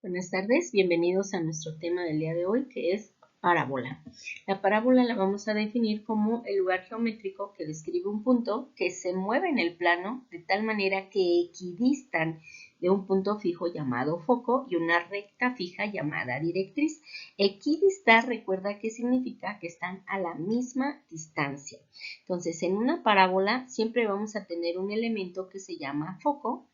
Buenas tardes, bienvenidos a nuestro tema del día de hoy, que es parábola. La parábola la vamos a definir como el lugar geométrico que describe un punto que se mueve en el plano de tal manera que equidistan de un punto fijo llamado foco y una recta fija llamada directriz. Equidistar, recuerda que significa que están a la misma distancia. Entonces, en una parábola siempre vamos a tener un elemento que se llama foco,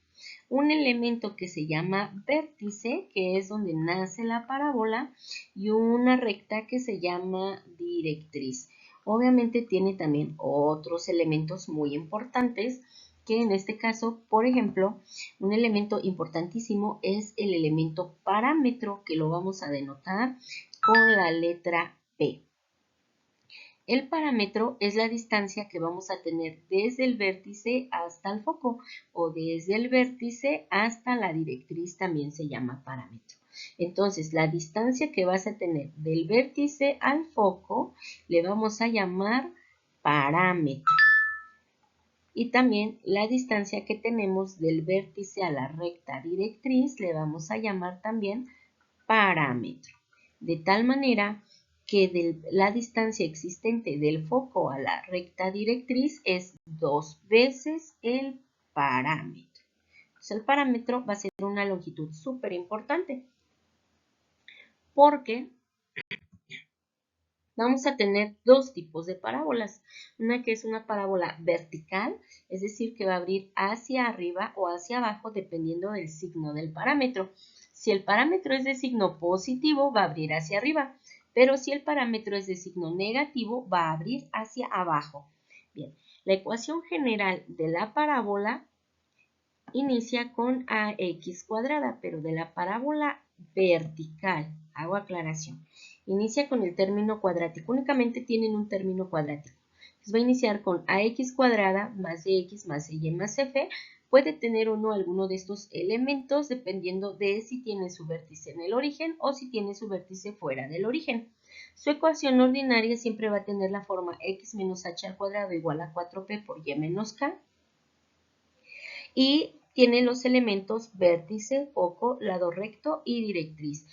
un elemento que se llama vértice, que es donde nace la parábola, y una recta que se llama directriz. Obviamente tiene también otros elementos muy importantes, que en este caso, por ejemplo, un elemento importantísimo es el elemento parámetro, que lo vamos a denotar con la letra P. El parámetro es la distancia que vamos a tener desde el vértice hasta el foco o desde el vértice hasta la directriz, también se llama parámetro. Entonces, la distancia que vas a tener del vértice al foco le vamos a llamar parámetro. Y también la distancia que tenemos del vértice a la recta directriz le vamos a llamar también parámetro. De tal manera que la distancia existente del foco a la recta directriz es 2 veces el parámetro. Entonces, el parámetro va a ser una longitud súper importante porque vamos a tener dos tipos de parábolas. Una que es una parábola vertical, es decir, que va a abrir hacia arriba o hacia abajo dependiendo del signo del parámetro. Si el parámetro es de signo positivo, va a abrir hacia arriba, pero si el parámetro es de signo negativo, va a abrir hacia abajo. Bien, la ecuación general de la parábola inicia con ax cuadrada, pero de la parábola vertical, hago aclaración, inicia con el término cuadrático, únicamente tienen un término cuadrático. Entonces va a iniciar con ax cuadrada más dx más y más f, puede tener o no alguno de estos elementos dependiendo de si tiene su vértice en el origen o si tiene su vértice fuera del origen. Su ecuación ordinaria siempre va a tener la forma x menos h al cuadrado igual a 4p por y menos k, y tiene los elementos vértice, foco, lado recto y directriz.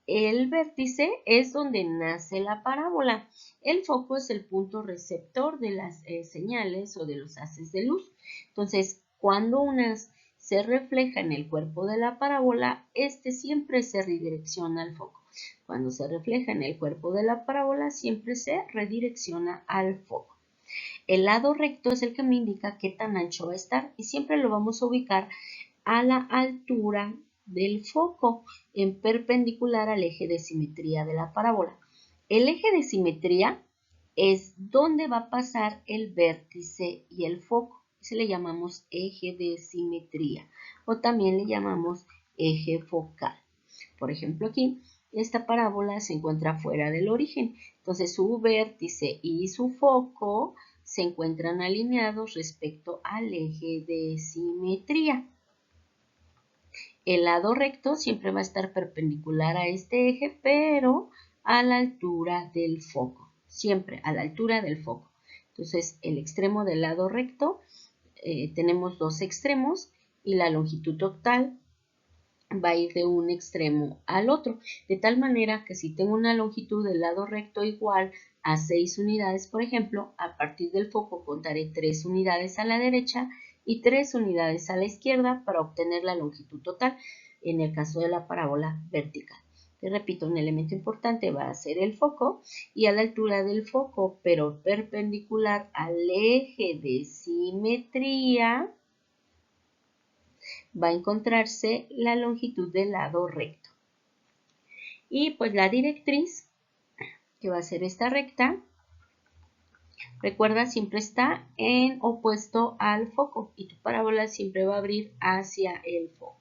El vértice es donde nace la parábola. El foco es el punto receptor de las señales o de los haces de luz. Entonces, cuando una se refleja en el cuerpo de la parábola, este siempre se redirecciona al foco. Cuando se refleja en el cuerpo de la parábola, siempre se redirecciona al foco. El lado recto es el que me indica qué tan ancho va a estar y siempre lo vamos a ubicar a la altura del foco en perpendicular al eje de simetría de la parábola. El eje de simetría es donde va a pasar el vértice y el foco. Ese le llamamos eje de simetría o también le llamamos eje focal. Por ejemplo, aquí esta parábola se encuentra fuera del origen, entonces su vértice y su foco se encuentran alineados respecto al eje de simetría. El lado recto siempre va a estar perpendicular a este eje, pero a la altura del foco, siempre a la altura del foco. Entonces, el extremo del lado recto, tenemos dos extremos y la longitud total va a ir de un extremo al otro, de tal manera que si tengo una longitud del lado recto igual a 6 unidades, por ejemplo, a partir del foco contaré 3 unidades a la derecha y 3 unidades a la izquierda para obtener la longitud total en el caso de la parábola vertical. Te repito, un elemento importante va a ser el foco y a la altura del foco, pero perpendicular al eje de simetría, va a encontrarse la longitud del lado recto. Y pues la directriz, que va a ser esta recta, recuerda, siempre está en opuesto al foco y tu parábola siempre va a abrir hacia el foco.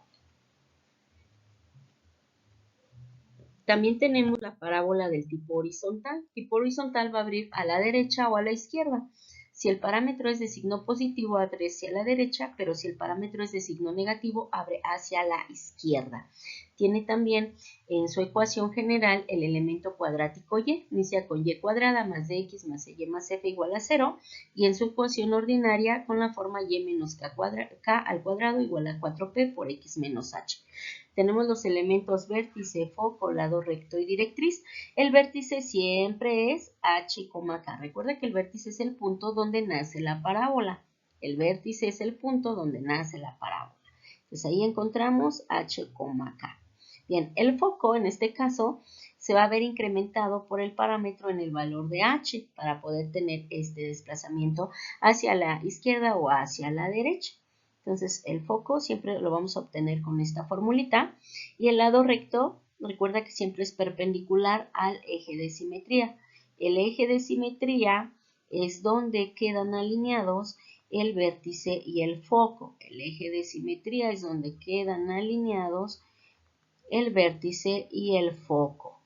También tenemos la parábola del tipo horizontal. Tipo horizontal va a abrir a la derecha o a la izquierda. Si el parámetro es de signo positivo, abre hacia la derecha, pero si el parámetro es de signo negativo, abre hacia la izquierda. Tiene también en su ecuación general el elemento cuadrático y, inicia con y cuadrada más dx más y más f igual a 0, y en su ecuación ordinaria con la forma y menos k al cuadrado igual a 4p por x menos h. tenemos los elementos vértice, foco, lado recto y directriz. El vértice siempre es H, K. Recuerda que el vértice es el punto donde nace la parábola. El vértice es el punto donde nace la parábola. Entonces ahí encontramos H, K. Bien, el foco en este caso se va a ver incrementado por el parámetro en el valor de H para poder tener este desplazamiento hacia la izquierda o hacia la derecha. Entonces el foco siempre lo vamos a obtener con esta formulita y el lado recto, recuerda que siempre es perpendicular al eje de simetría. El eje de simetría es donde quedan alineados el vértice y el foco. El eje de simetría es donde quedan alineados el vértice y el foco.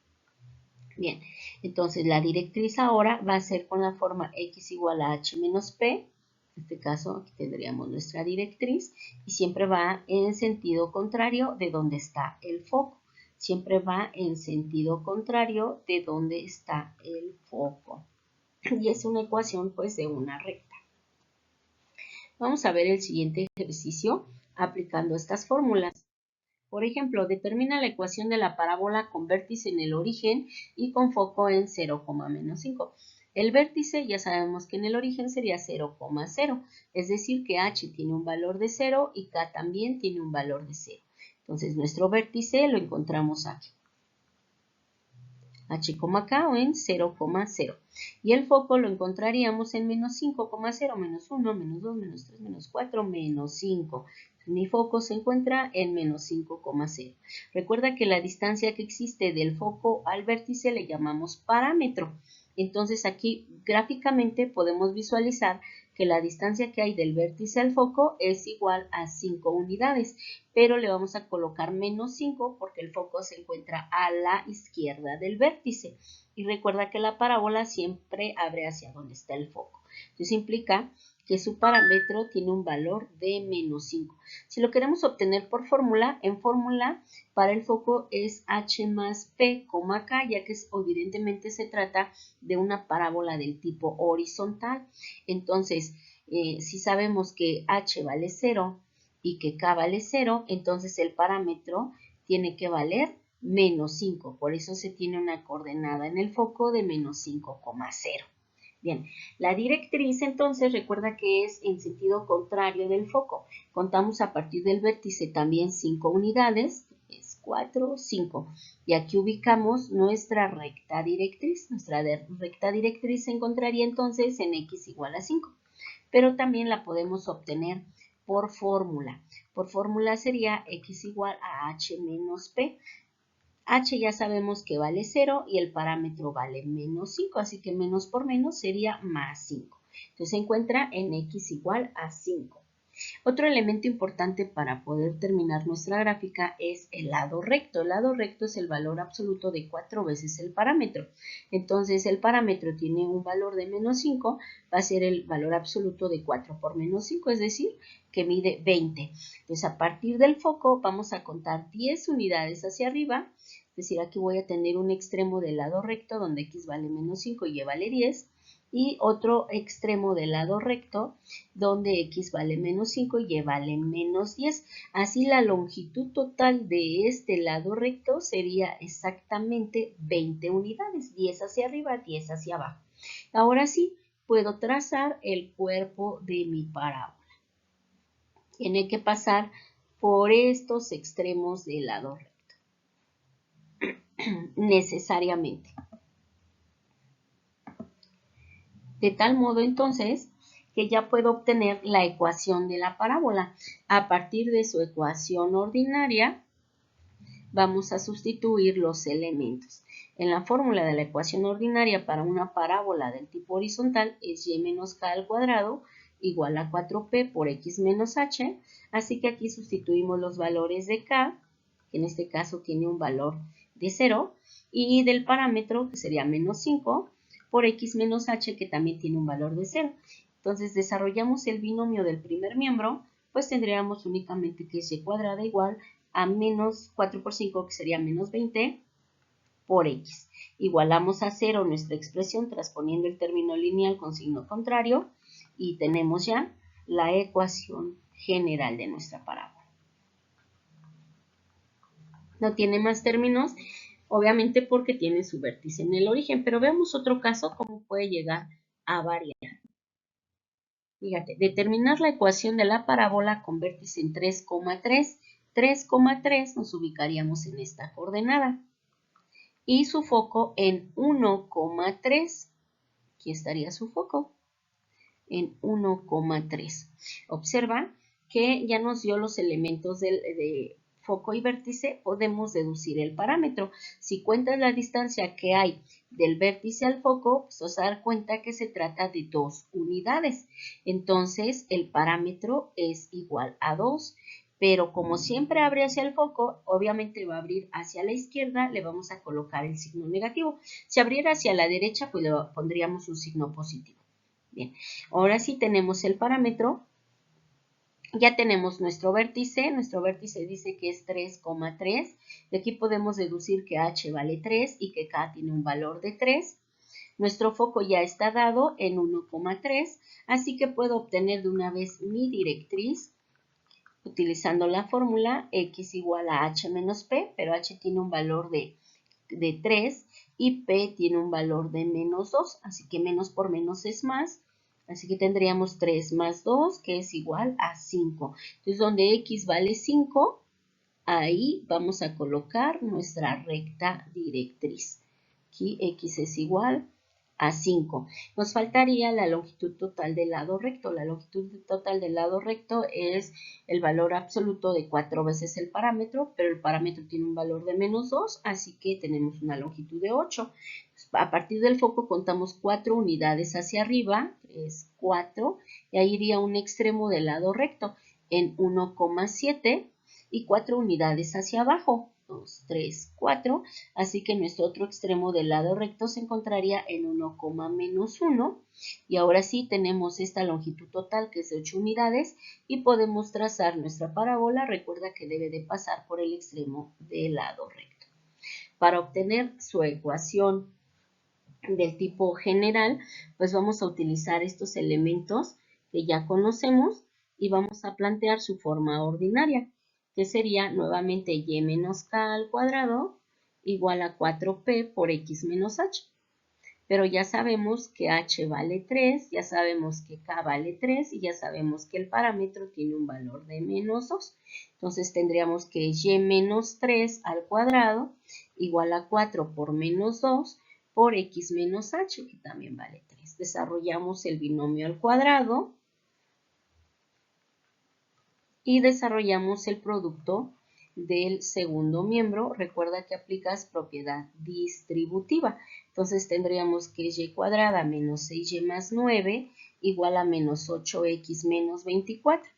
Bien, entonces la directriz ahora va a ser con la forma x igual a h menos p. En este caso aquí tendríamos nuestra directriz y siempre va en sentido contrario de donde está el foco. Siempre va en sentido contrario de donde está el foco. Y es una ecuación pues de una recta. Vamos a ver el siguiente ejercicio aplicando estas fórmulas. Por ejemplo, determina la ecuación de la parábola con vértice en el origen y con foco en 0,-5. El vértice ya sabemos que en el origen sería 0,0, es decir que h tiene un valor de 0 y k también tiene un valor de 0. Entonces nuestro vértice lo encontramos aquí. H, K o en 0,0. Y el foco lo encontraríamos en menos 5,0, menos 1, menos 2, menos 3, menos 4, menos 5. Mi foco se encuentra en menos 5,0. Recuerda que la distancia que existe del foco al vértice le llamamos parámetro. Entonces aquí gráficamente podemos visualizar que la distancia que hay del vértice al foco es igual a 5 unidades, pero le vamos a colocar menos 5 porque el foco se encuentra a la izquierda del vértice. Y recuerda que la parábola siempre abre hacia donde está el foco. Entonces implica que su parámetro tiene un valor de menos 5. Si lo queremos obtener por fórmula, en fórmula para el foco es h más p, k, ya que evidentemente se trata de una parábola del tipo horizontal. Entonces, si sabemos que h vale 0 y que k vale 0, entonces el parámetro tiene que valer menos 5. Por eso se tiene una coordenada en el foco de menos 5,0. Bien, la directriz entonces recuerda que es en sentido contrario del foco. Contamos a partir del vértice también 5 unidades, es 4, 5. Y aquí ubicamos nuestra recta directriz. Nuestra recta directriz se encontraría entonces en x igual a 5. Pero también la podemos obtener por fórmula. Por fórmula sería x igual a h menos p. H ya sabemos que vale 0 y el parámetro vale menos 5, así que menos por menos sería más 5. Entonces se encuentra en x igual a 5. Otro elemento importante para poder terminar nuestra gráfica es el lado recto. El lado recto es el valor absoluto de 4 veces el parámetro. Entonces el parámetro tiene un valor de menos 5, va a ser el valor absoluto de 4 por menos 5, es decir, que mide 20. Entonces a partir del foco vamos a contar 10 unidades hacia arriba. Es decir, aquí voy a tener un extremo del lado recto donde x vale menos 5 y y vale 10. Y otro extremo del lado recto donde x vale menos 5 y y vale menos 10. Así la longitud total de este lado recto sería exactamente 20 unidades, 10 hacia arriba, 10 hacia abajo. Ahora sí, puedo trazar el cuerpo de mi parábola. Tiene que pasar por estos extremos del lado recto. Necesariamente. De tal modo entonces que ya puedo obtener la ecuación de la parábola. A partir de su ecuación ordinaria vamos a sustituir los elementos. En la fórmula de la ecuación ordinaria para una parábola del tipo horizontal es y menos k al cuadrado igual a 4p por x menos h, así que aquí sustituimos los valores de k, que en este caso tiene un valor de 0, y del parámetro, que sería menos 5, por x menos h, que también tiene un valor de 0. Entonces desarrollamos el binomio del primer miembro, pues tendríamos únicamente que y cuadrada igual a menos 4 por 5, que sería menos 20, por x. Igualamos a 0 nuestra expresión transponiendo el término lineal con signo contrario y tenemos ya la ecuación general de nuestra parábola. No tiene más términos, obviamente porque tiene su vértice en el origen, pero veamos otro caso, cómo puede llegar a variar. Fíjate, determinar la ecuación de la parábola con vértice en 3,3. 3,3 nos ubicaríamos en esta coordenada. Y su foco en 1,3. Aquí estaría su foco, en 1,3. Observa que ya nos dio los elementos de foco y vértice, podemos deducir el parámetro. Si cuentas la distancia que hay del vértice al foco, pues vas a dar cuenta que se trata de 2 unidades. Entonces, el parámetro es igual a 2. Pero como siempre abre hacia el foco, obviamente va a abrir hacia la izquierda, le vamos a colocar el signo negativo. Si abriera hacia la derecha, pues le pondríamos un signo positivo. Bien, ahora sí tenemos el parámetro. Ya tenemos nuestro vértice dice que es 3,3. De aquí podemos deducir que h vale 3 y que k tiene un valor de 3. Nuestro foco ya está dado en 1,3, así que puedo obtener de una vez mi directriz utilizando la fórmula x igual a h menos p, pero h tiene un valor de 3 y p tiene un valor de menos 2, así que menos por menos es más. Así que tendríamos 3 más 2, que es igual a 5. Entonces, donde x vale 5, ahí vamos a colocar nuestra recta directriz. Aquí x es igual a 5. Nos faltaría la longitud total del lado recto. La longitud total del lado recto es el valor absoluto de 4 veces el parámetro, pero el parámetro tiene un valor de menos 2, así que tenemos una longitud de 8. A partir del foco contamos 4 unidades hacia arriba, es 4, y ahí iría un extremo del lado recto en 1,7 y 4 unidades hacia abajo, 2, 3, 4, así que nuestro otro extremo del lado recto se encontraría en 1,-1, y ahora sí tenemos esta longitud total que es de 8 unidades y podemos trazar nuestra parábola. Recuerda que debe de pasar por el extremo del lado recto. Para obtener su ecuación del tipo general, pues vamos a utilizar estos elementos que ya conocemos y vamos a plantear su forma ordinaria, que sería nuevamente y menos k al cuadrado igual a 4p por x menos h. Pero ya sabemos que h vale 3, ya sabemos que k vale 3 y ya sabemos que el parámetro tiene un valor de menos 2. Entonces tendríamos que y menos 3 al cuadrado igual a 4 por menos 2 por x menos h, que también vale 3. Desarrollamos el binomio al cuadrado y desarrollamos el producto del segundo miembro. Recuerda que aplicas propiedad distributiva. Entonces tendríamos que y cuadrada menos 6y más 9 igual a menos 8x menos 24.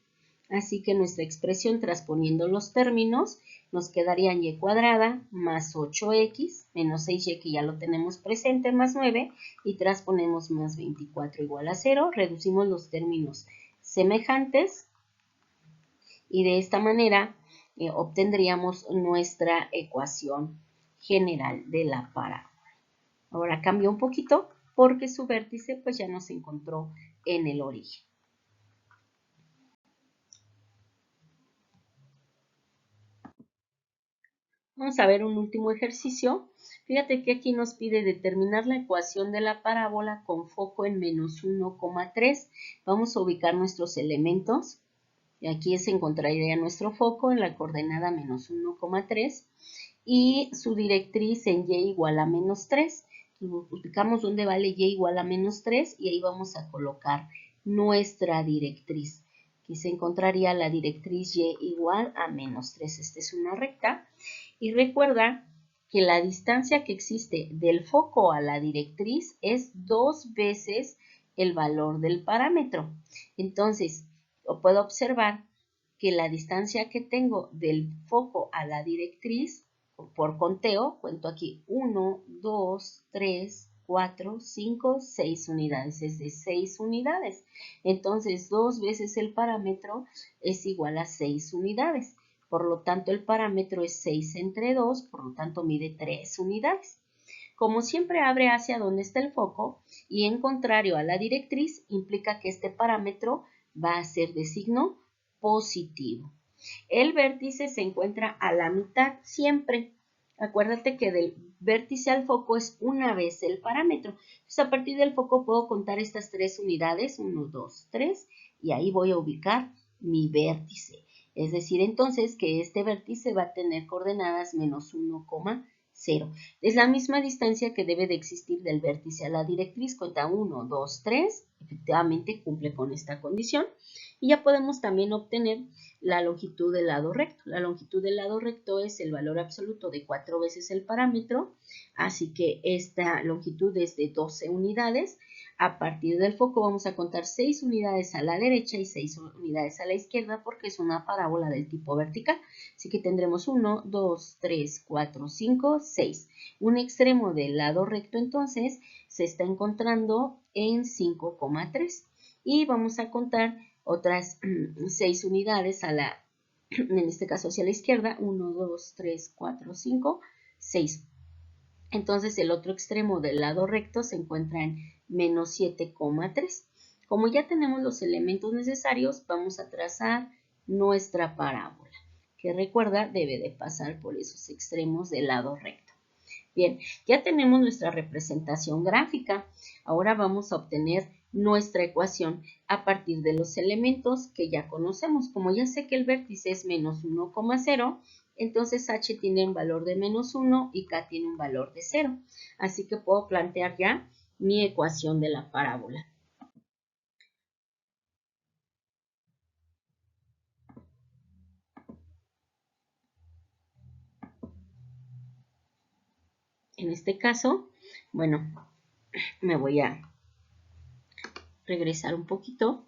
Así que nuestra expresión, transponiendo los términos, nos quedarían y cuadrada más 8x menos 6y, que ya lo tenemos presente, más 9, y transponemos más 24 igual a 0. Reducimos los términos semejantes y de esta manera obtendríamos nuestra ecuación general de la parábola. Ahora cambia un poquito porque su vértice pues ya no se encontró en el origen. Vamos a ver un último ejercicio. Fíjate que aquí nos pide determinar la ecuación de la parábola con foco en menos 1,3. Vamos a ubicar nuestros elementos. Y aquí se encontraría nuestro foco en la coordenada menos 1,3 y su directriz en y igual a menos 3. Ubicamos dónde vale y igual a menos 3 y ahí vamos a colocar nuestra directriz. Aquí se encontraría la directriz y igual a menos 3. Esta es una recta. Y recuerda que la distancia que existe del foco a la directriz es 2 veces el valor del parámetro. Entonces, puedo observar que la distancia que tengo del foco a la directriz, por conteo, cuento aquí 1, 2, 3, 4, 5, 6 unidades, es de 6 unidades. Entonces, 2 veces el parámetro es igual a 6 unidades. Por lo tanto, el parámetro es 6 entre 2, por lo tanto mide 3 unidades. Como siempre abre hacia donde está el foco y en contrario a la directriz, implica que este parámetro va a ser de signo positivo. El vértice se encuentra a la mitad siempre. Acuérdate que del vértice al foco es una vez el parámetro. Entonces, a partir del foco puedo contar estas 3 unidades, 1, 2, 3, y ahí voy a ubicar mi vértice. Es decir, entonces, que este vértice va a tener coordenadas menos 1,0. Es la misma distancia que debe de existir del vértice a la directriz. Cuenta 1, 2, 3. Efectivamente cumple con esta condición. Y ya podemos también obtener la longitud del lado recto. La longitud del lado recto es el valor absoluto de 4 veces el parámetro, así que esta longitud es de 12 unidades. A partir del foco vamos a contar 6 unidades a la derecha y 6 unidades a la izquierda porque es una parábola del tipo vertical. Así que tendremos 1, 2, 3, 4, 5, 6. Un extremo del lado recto entonces se está encontrando en 5,3. Y vamos a contar otras 6 unidades a la, en este caso hacia la izquierda, 1, 2, 3, 4, 5, 6. Entonces el otro extremo del lado recto se encuentra en menos 7,3. Como ya tenemos los elementos necesarios, vamos a trazar nuestra parábola, que recuerda debe de pasar por esos extremos del lado recto. Bien, ya tenemos nuestra representación gráfica. Ahora vamos a obtener nuestra ecuación a partir de los elementos que ya conocemos. Como ya sé que el vértice es menos 1,0, entonces h tiene un valor de menos 1 y k tiene un valor de 0. Así que puedo plantear ya mi ecuación de la parábola. En este caso, bueno, me voy a regresar un poquito